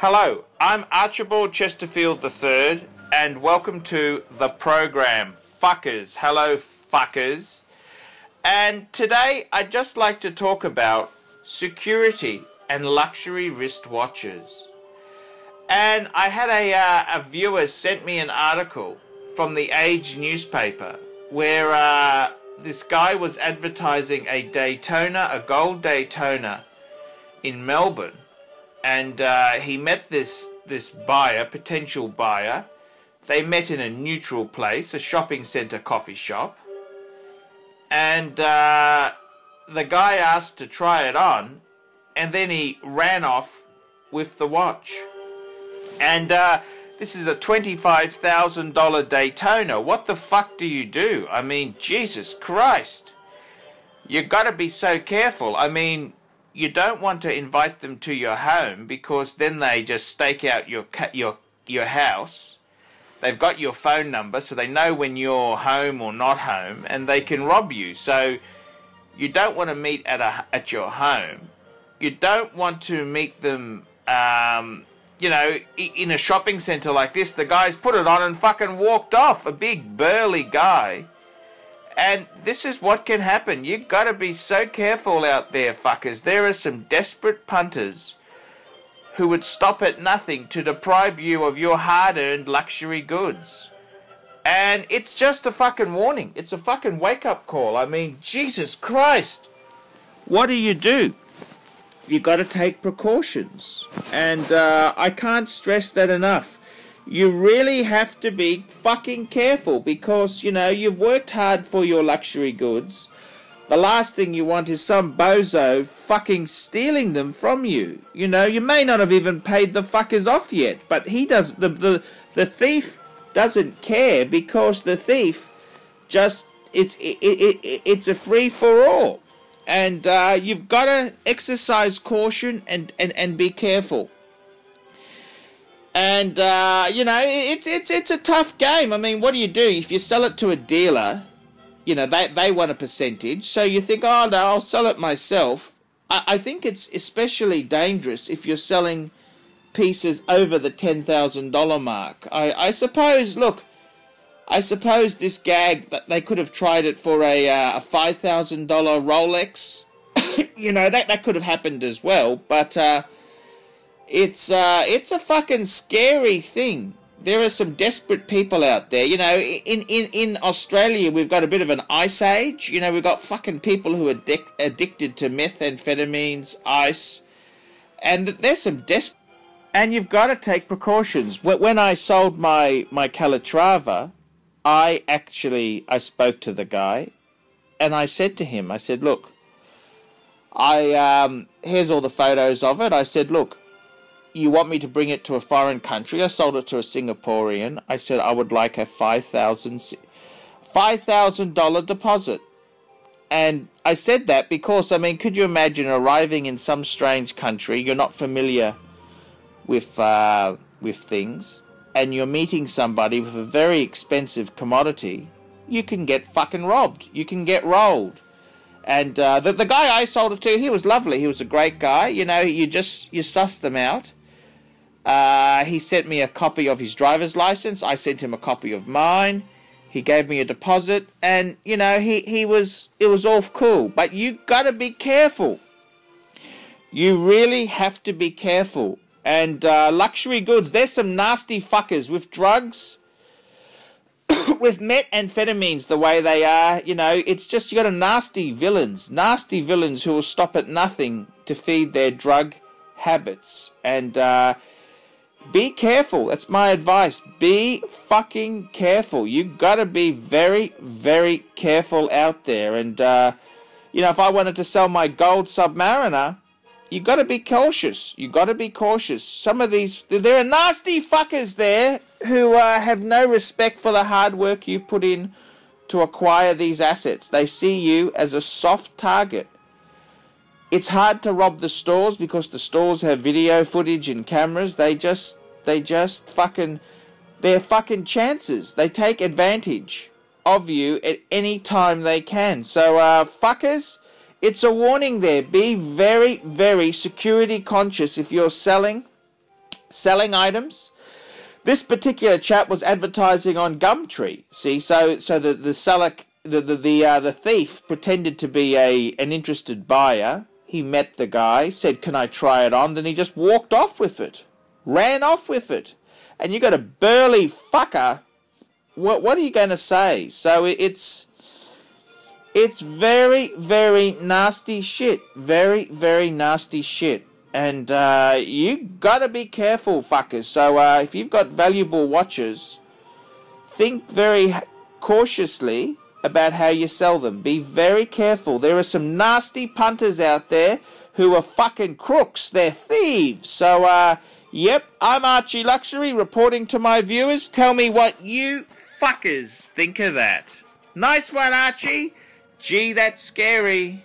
Hello, I'm Archibald Chesterfield III, and welcome to the program, Fuckers. Hello, fuckers. And today I'd just like to talk about security and luxury wristwatches. And I had a viewer sent me an article from the Age newspaper where this guy was advertising a Daytona, a gold Daytona in Melbourne. And he met this buyer, potential buyer. They met in a neutral place, a shopping centre coffee shop. And the guy asked to try it on, and then he ran off with the watch. And this is a $25,000 Daytona. What the fuck do you do? I mean, Jesus Christ. You gotta be so careful. I mean, you don't want to invite them to your home because then they just stake out your house. They've got your phone number, so they know when you're home or not home, and they can rob you. So you don't want to meet at your home. You don't want to meet them, in a shopping centre like this. The guy's put it on and fucking walked off. A big burly guy. And this is what can happen. You've got to be so careful out there, fuckers. There are some desperate punters who would stop at nothing to deprive you of your hard-earned luxury goods. And it's just a fucking warning. It's a fucking wake-up call. I mean, Jesus Christ. What do? You got to take precautions. And I can't stress that enough. You really have to be fucking careful because, you've worked hard for your luxury goods. The last thing you want is some bozo fucking stealing them from you. You may not have even paid the fuckers off yet, but he does. The thief doesn't care because the thief just it's a free for all, and you've got to exercise caution and be careful. And, it's a tough game. I mean, what do you do? If you sell it to a dealer, they want a percentage. So you think, oh, no, I'll sell it myself. I think it's especially dangerous if you're selling pieces over the $10,000 mark. I suppose this gag, they could have tried it for a $5,000 Rolex. That could have happened as well. But, it's a fucking scary thing. There are some desperate people out there. In Australia, we've got a bit of an ice age. We've got fucking people who are addicted to methamphetamines, ice. And there's some desperate... And you've got to take precautions. When I sold my Calatrava, I spoke to the guy. And I said to him, look, here's all the photos of it. I said, look, you want me to bring it to a foreign country? I sold it to a Singaporean. I said I would like a $5,000 deposit. And I said that because, could you imagine arriving in some strange country, you're not familiar with things, and you're meeting somebody with a very expensive commodity, you can get fucking robbed. You can get rolled. And the guy I sold it to, he was lovely. He was a great guy. You suss them out. He sent me a copy of his driver's license. I sent him a copy of mine. He gave me a deposit, and it was all cool. But you gotta be careful. You really have to be careful. And luxury goods, there's some nasty fuckers with drugs, with methamphetamines the way they are. It's just, you got nasty villains who will stop at nothing to feed their drug habits. And be careful. That's my advice. Be fucking careful. You gotta be very, very careful out there. And if I wanted to sell my gold Submariner, you gotta be cautious. You gotta be cautious. Some of these, there are nasty fuckers there who have no respect for the hard work you've put in to acquire these assets. They see you as a soft target. It's hard to rob the stores because the stores have video footage and cameras. They're fucking chances. They take advantage of you at any time they can. So, fuckers, it's a warning there. Be very, very security conscious if you're selling selling items. This particular chap was advertising on Gumtree. See, so the seller, the thief pretended to be an interested buyer. He met the guy, said, "Can I try it on?" Then he just walked off with it, ran off with it, and you got a burly fucker. What are you going to say? So it's very, very nasty shit. Very, very nasty shit. And you gotta be careful, fuckers. So if you've got valuable watches, think very cautiously about how you sell them. Be very careful. There are some nasty punters out there who are fucking crooks. They're thieves. So, yep, I'm ArchieLuxury reporting to my viewers. Tell me what you fuckers think of that. Nice one, Archie. Gee, that's scary.